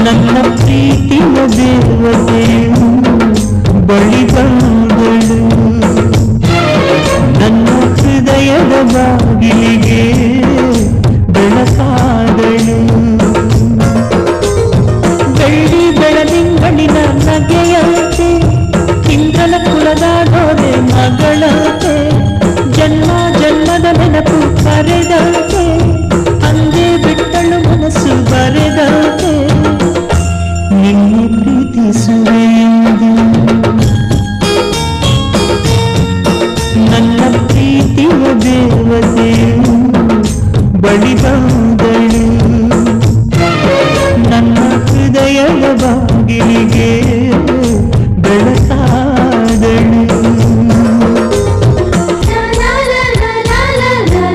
ನನ್ನ ಪ್ರೀತಿಯ ದೇವತೆಯು ಬಳಿ ಬಂದಳು, ನನ್ನ ಹೃದಯದ ಬಾಗಿಲಿಗೆ ಬೆಳಕಾದಳು. ಬೆಳ್ಳಿ ಬೆಳದಿಂಗಳಿನ ನಗೆಯಂತೆ ಇಂದ್ರನ ಕುಲದ ಗೋದೆ ಮಗಳಂತೆ ಜನ್ಮ ಜನ್ಮದ ನೆನಪು ಕರೆದಂತೆ ಅಂದೇ ಬಿಟ್ಟಳು ಮನಸ್ಸು ಬರೆದಂತೆ ನಿನ್ನೆ ಪ್ರೀತಿಸುವೆ ಎಂದು. ನನ್ನ ಪ್ರೀತಿಯ ದೇವತೆಯು ಬಳಿ ಬಂದಳು.